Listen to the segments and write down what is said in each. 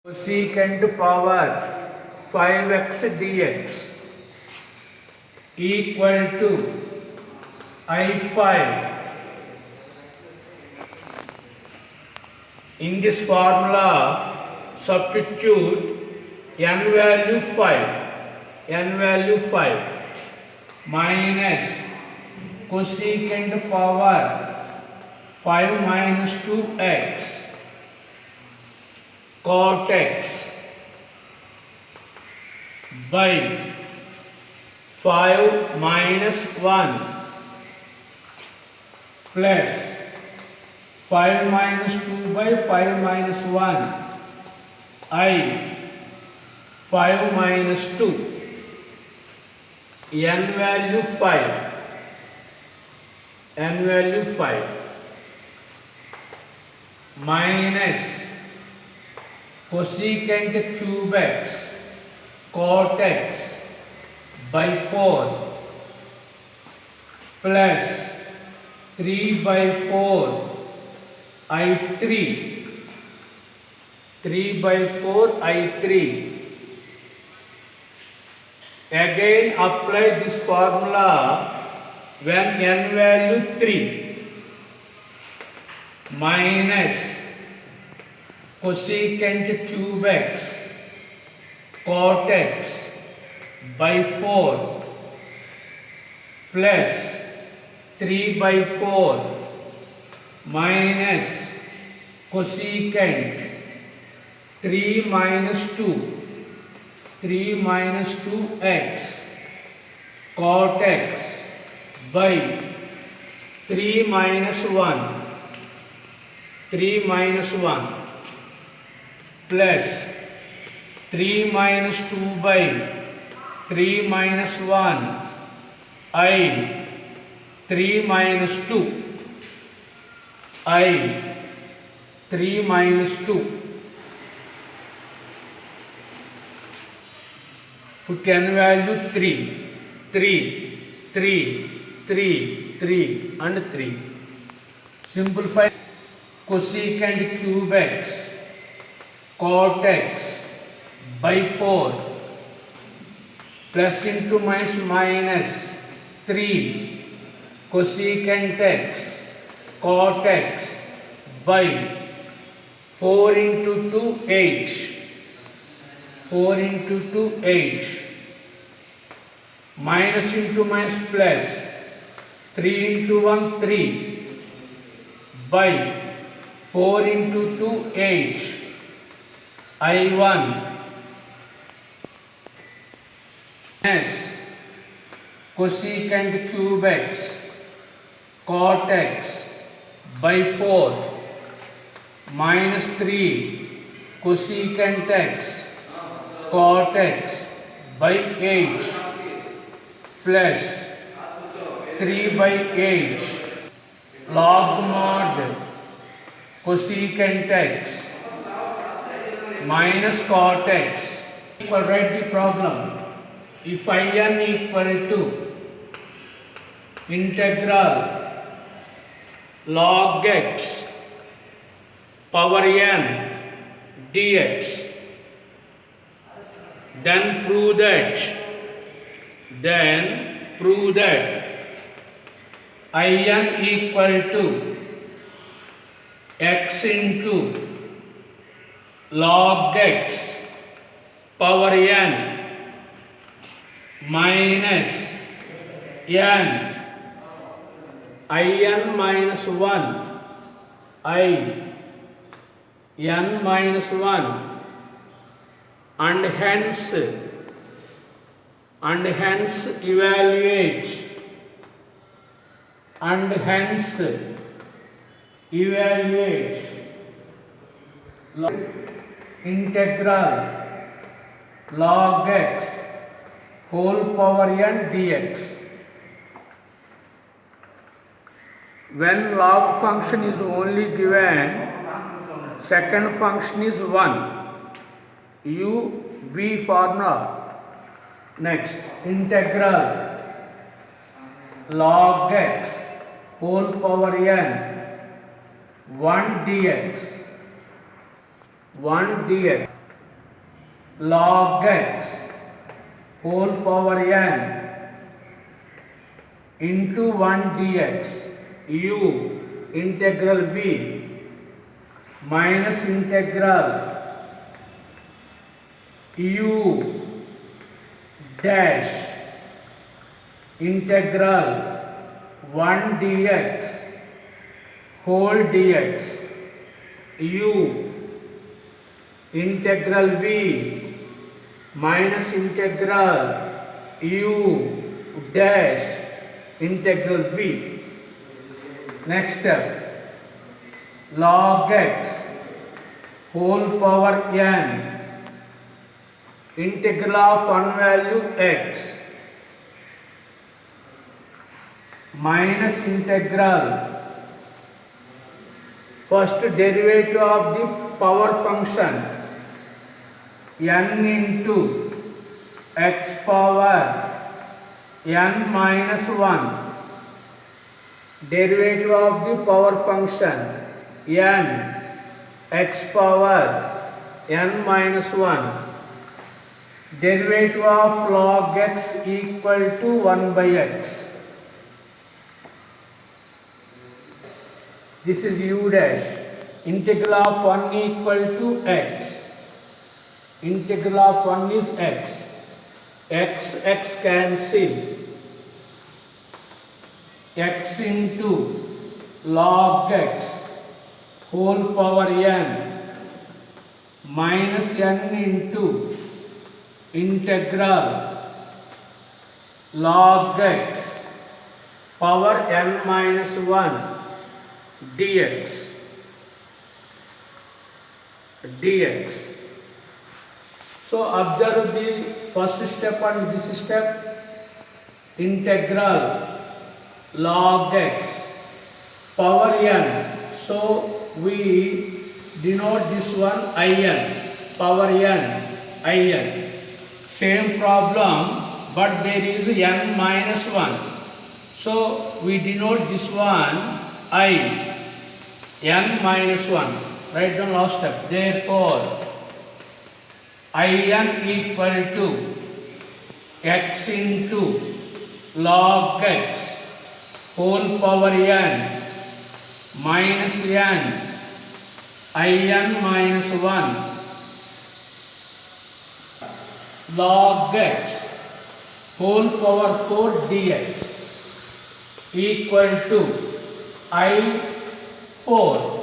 cosecant power 5x dx equal to I5. In this formula, substitute n value 5 minus cosecant power 5 minus 2x cot x by 5 minus 1 plus 5 minus 2 by 5 minus 1 I 5 minus 2 n value 5 minus cosecant cube x cot x by 4 plus 3 by 4 I3 again apply this formula when n value 3 minus cosecant cube x cot x by 4 plus 3 by 4 minus cosecant 3 minus 2x cot x by 3 minus 1 plus 3 minus 2 by 3 minus 1 I 3 minus 2 I 3 minus 2 put n value 3 and 3 simplify cosecant cube x cot x by 4 plus into minus 3 cosecant x cot x by 4 into 2h minus into minus plus 3 into 1 3 by 4 into 2h I1 minus cosecant cube x cot x by 4 minus 3 cosecant x cot x by h plus 3 by h log mod cosecant x minus cot x. Write the problem. If in equal to integral log x power n dx, then prove that in equal to x into log x power n minus n in minus 1 I n minus 1 and hence evaluate integral log x whole power n dx. When log function is only given, second function is 1. U v formula. Next, integral log x whole power n 1 dx log x whole power n into 1 dx u integral v minus integral u dash integral 1 dx whole dx u integral v minus integral u dash integral v. Next step, log x whole power n integral of one value x minus integral first derivative of the power function n into x power n minus 1, derivative of the power function n x power n minus 1, derivative of log x equal to 1 by x. This is u dash. Integral of 1 equal to x. Integral of 1 is x. X cancel. X into log x whole power n minus n into integral log x power n minus 1 dx. So observe the first step and this step. Integral log x power n. So we denote this one in, power n, in. Same problem, but there is n minus 1. So we denote this one I, n minus 1. Write down last step. Therefore, in equal to x into log x whole power n minus n in minus 1 log x whole power 4 dx equal to I4.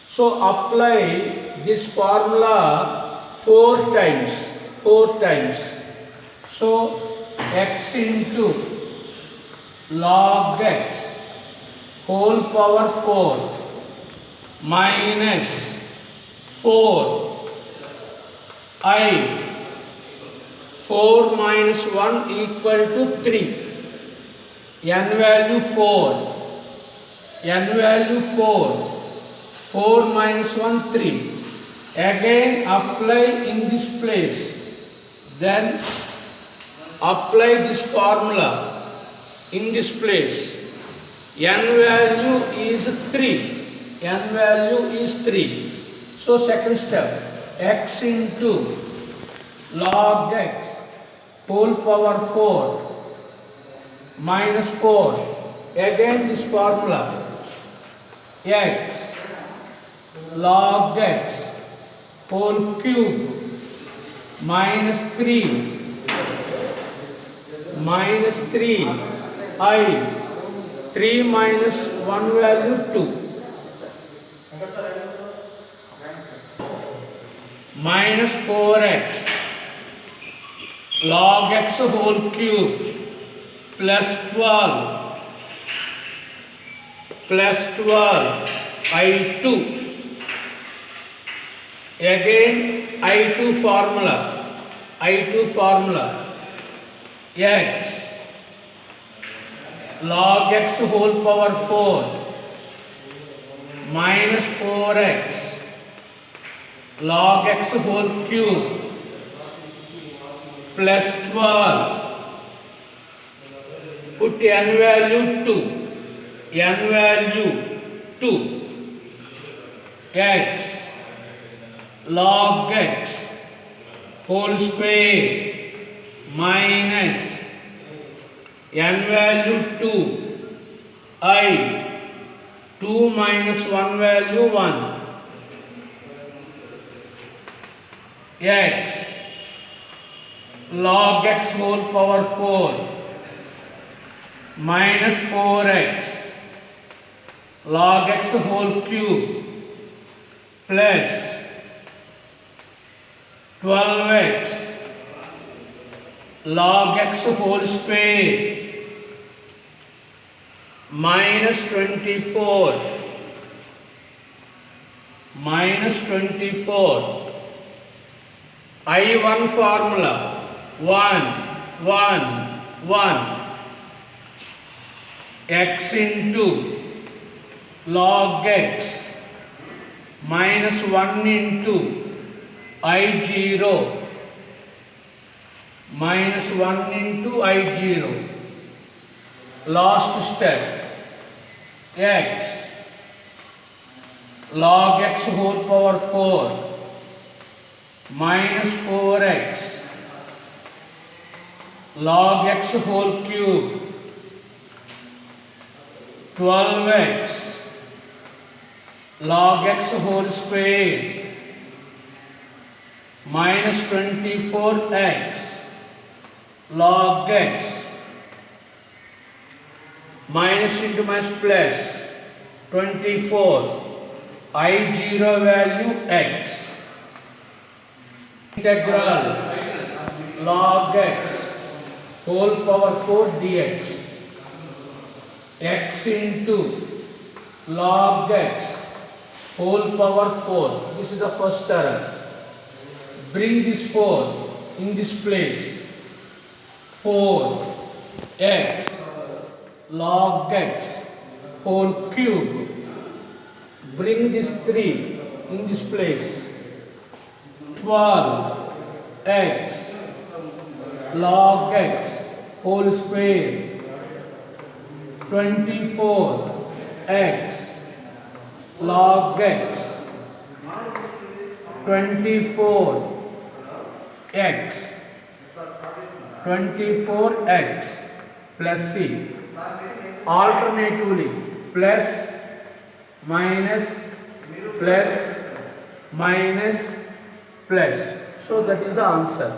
So apply this formula 4 times. So x into log x whole power 4 minus 4 I 4 minus 1 equal to 3. N value 4. 4 minus 1 3. Again apply in this place. Then apply this formula in this place. N value is 3. So second step, x into log x whole power 4 minus 4. Again this formula, x log x whole cube minus 3 I 3 minus 1 value 2 minus 4x log x whole cube plus 12 I2. Again I2 formula x log x whole power 4 minus 4x log x whole cube plus 12. Put n value 2. X log x whole square minus n value 2 I 2 minus 1 value 1 x log x whole power 4 minus 4x log x whole cube plus 12x log x whole square minus 24 I1 formula 1 1 1 x into log x minus 1 into I0 minus 1 into I0. Last step, x log x whole power 4 minus 4x log x whole cube 12x log x whole square minus 24x log x minus into minus plus 24 I0 value x integral log x whole power 4 dx x into log x whole power 4. This is the first term. Bring this 4 in this place. 4x log x whole cube. Bring this 3 in this place. 12x log x whole square. 24x log x 24x plus c. Alternatively plus minus plus minus plus. So that is the answer.